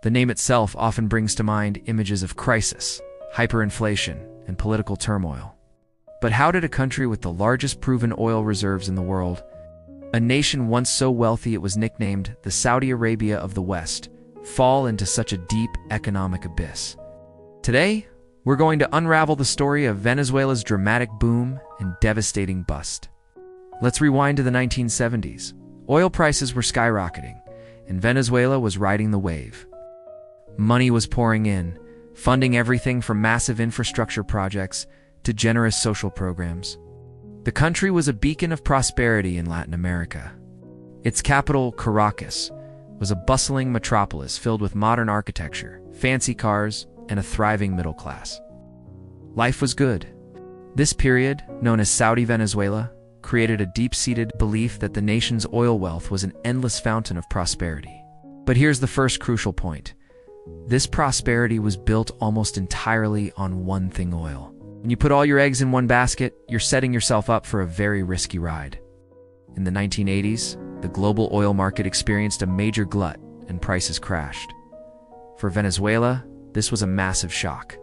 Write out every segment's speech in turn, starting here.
The name itself often brings to mind images of crisis, hyperinflation, and political turmoil. But how did a country with the largest proven oil reserves in the world, a nation once so wealthy it was nicknamed the Saudi Arabia of the West, fall into such a deep economic abyss? Today, we're going to unravel the story of Venezuela's dramatic boom and devastating bust. Let's rewind to the 1970s. Oil prices were skyrocketing, and Venezuela was riding the wave. Money was pouring in, funding everything from massive infrastructure projects to generous social programs. The country was a beacon of prosperity in Latin America. Its capital, Caracas, was a bustling metropolis filled with modern architecture, fancy cars, and a thriving middle class. Life was good. This period, known as Saudi Venezuela, created a deep-seated belief that the nation's oil wealth was an endless fountain of prosperity. But here's the first crucial point. This prosperity was built almost entirely on one thing: oil. When you put all your eggs in one basket, you're setting yourself up for a very risky ride. In the 1980s, the global oil market experienced a major glut and prices crashed. For Venezuela, this was a massive shock.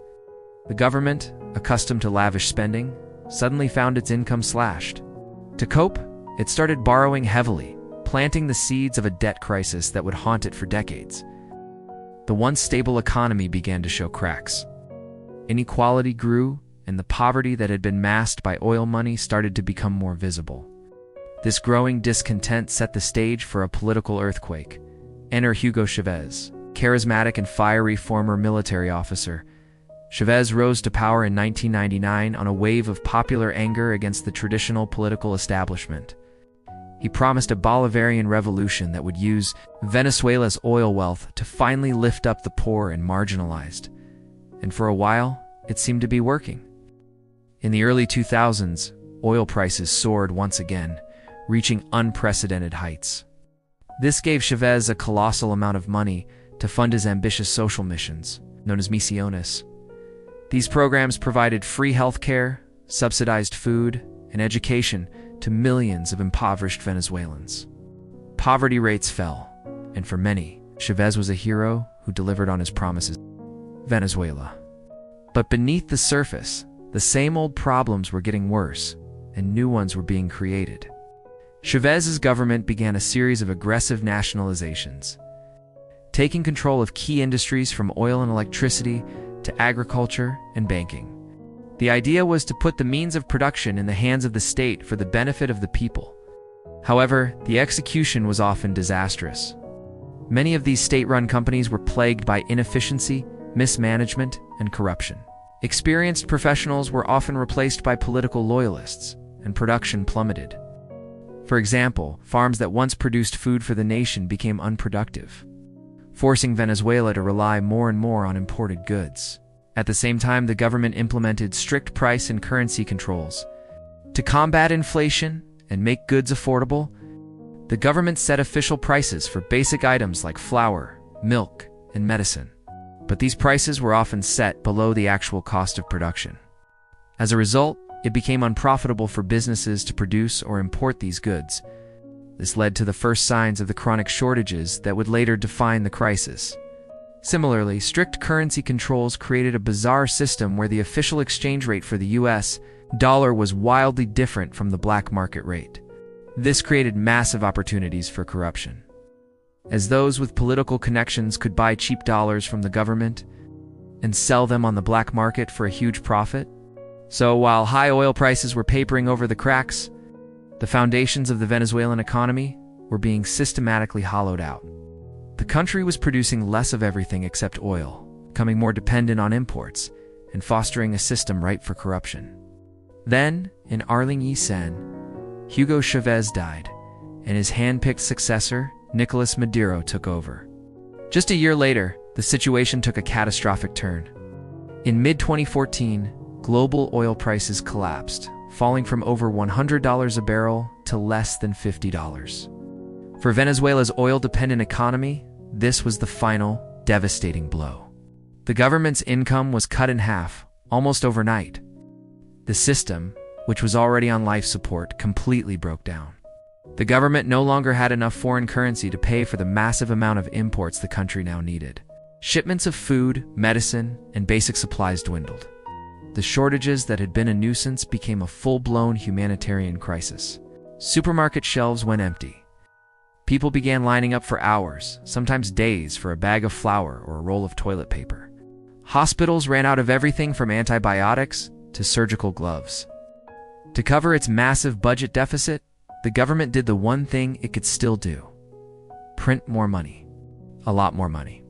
The government, accustomed to lavish spending, suddenly found its income slashed. To cope, it started borrowing heavily, planting the seeds of a debt crisis that would haunt it for decades. The once stable economy began to show cracks. Inequality grew, and the poverty that had been masked by oil money started to become more visible. This growing discontent set the stage for a political earthquake. Enter Hugo Chávez, charismatic and fiery former military officer. Chávez rose to power in 1999 on a wave of popular anger against the traditional political establishment. He promised a Bolivarian revolution that would use Venezuela's oil wealth to finally lift up the poor and marginalized. And for a while, it seemed to be working. In the early 2000s, oil prices soared once again, reaching unprecedented heights. This gave Chávez a colossal amount of money to fund his ambitious social missions, known as misiones. These programs provided free healthcare, subsidized food, and education to millions of impoverished Venezuelans. Poverty rates fell, and for many, Chávez was a hero who delivered on his promises. Venezuela. But beneath the surface, the same old problems were getting worse, and new ones were being created. Chávez's government began a series of aggressive nationalizations, taking control of key industries from oil and electricity to agriculture and banking. The idea was to put the means of production in the hands of the state for the benefit of the people. However, the execution was often disastrous. Many of these state-run companies were plagued by inefficiency, mismanagement, and corruption. Experienced professionals were often replaced by political loyalists, and production plummeted. For example, farms that once produced food for the nation became unproductive, forcing Venezuela to rely more and more on imported goods. At the same time, the government implemented strict price and currency controls. To combat inflation and make goods affordable, the government set official prices for basic items like flour, milk, and medicine. But these prices were often set below the actual cost of production. As a result, it became unprofitable for businesses to produce or import these goods. This led to the first signs of the chronic shortages that would later define the crisis. Similarly, strict currency controls created a bizarre system where the official exchange rate for the US dollar was wildly different from the black market rate. This created massive opportunities for corruption, as those with political connections could buy cheap dollars from the government and sell them on the black market for a huge profit. So while high oil prices were papering over the cracks, the foundations of the Venezuelan economy were being systematically hollowed out. The country was producing less of everything except oil, becoming more dependent on imports, and fostering a system ripe for corruption. Then, in Arling-y-Sen, Hugo Chávez died, and his hand-picked successor, Nicolás Maduro, took over. Just a year later, the situation took a catastrophic turn. In mid-2014, global oil prices collapsed, falling from over $100 a barrel to less than $50. For Venezuela's oil-dependent economy, this was the final, devastating blow. The government's income was cut in half, almost overnight. The system, which was already on life support, completely broke down. The government no longer had enough foreign currency to pay for the massive amount of imports the country now needed. Shipments of food, medicine, and basic supplies dwindled. The shortages that had been a nuisance became a full-blown humanitarian crisis. Supermarket shelves went empty. People began lining up for hours, sometimes days, for a bag of flour or a roll of toilet paper. Hospitals ran out of everything from antibiotics to surgical gloves. To cover its massive budget deficit, the government did the one thing it could still do: print more money. A lot more money.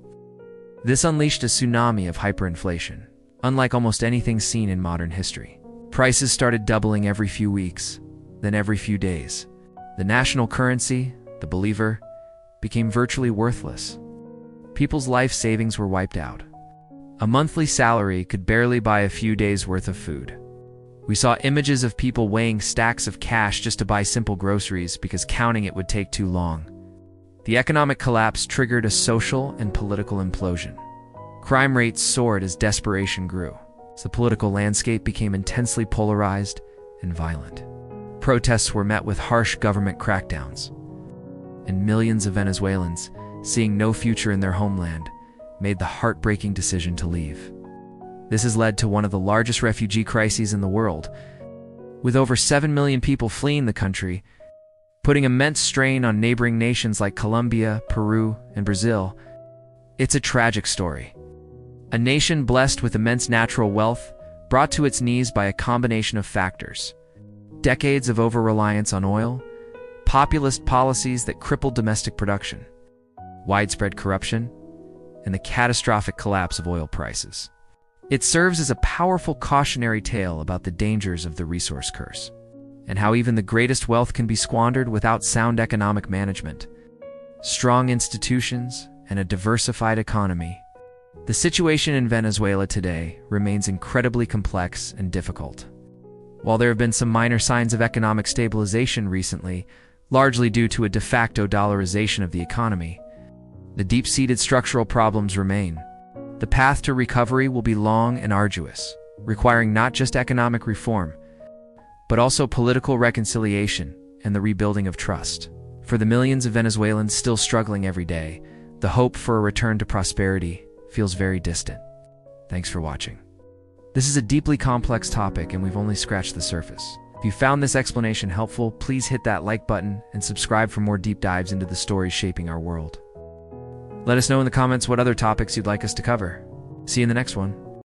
This unleashed a tsunami of hyperinflation, unlike almost anything seen in modern history. Prices started doubling every few weeks, then every few days. The national currency, the bolivar, became virtually worthless. People's life savings were wiped out. A monthly salary could barely buy a few days' worth of food. We saw images of people weighing stacks of cash just to buy simple groceries because counting it would take too long. The economic collapse triggered a social and political implosion. Crime rates soared as desperation grew. The political landscape became intensely polarized and violent. Protests were met with harsh government crackdowns, and millions of Venezuelans, seeing no future in their homeland, made the heartbreaking decision to leave. This has led to one of the largest refugee crises in the world, with over 7 million people fleeing the country, putting immense strain on neighboring nations like Colombia, Peru, and Brazil. It's a tragic story. A nation blessed with immense natural wealth, brought to its knees by a combination of factors: decades of over-reliance on oil, populist policies that crippled domestic production, widespread corruption, and the catastrophic collapse of oil prices. It serves as a powerful cautionary tale about the dangers of the resource curse, and how even the greatest wealth can be squandered without sound economic management, strong institutions, and a diversified economy. The situation in Venezuela today remains incredibly complex and difficult. While there have been some minor signs of economic stabilization recently, largely due to a de facto dollarization of the economy, the deep-seated structural problems remain. The path to recovery will be long and arduous, requiring not just economic reform, but also political reconciliation and the rebuilding of trust. For the millions of Venezuelans still struggling every day, the hope for a return to prosperity feels very distant. Thanks for watching. This is a deeply complex topic, and we've only scratched the surface. If you found this explanation helpful, please hit that like button and subscribe for more deep dives into the stories shaping our world. Let us know in the comments what other topics you'd like us to cover. See you in the next one.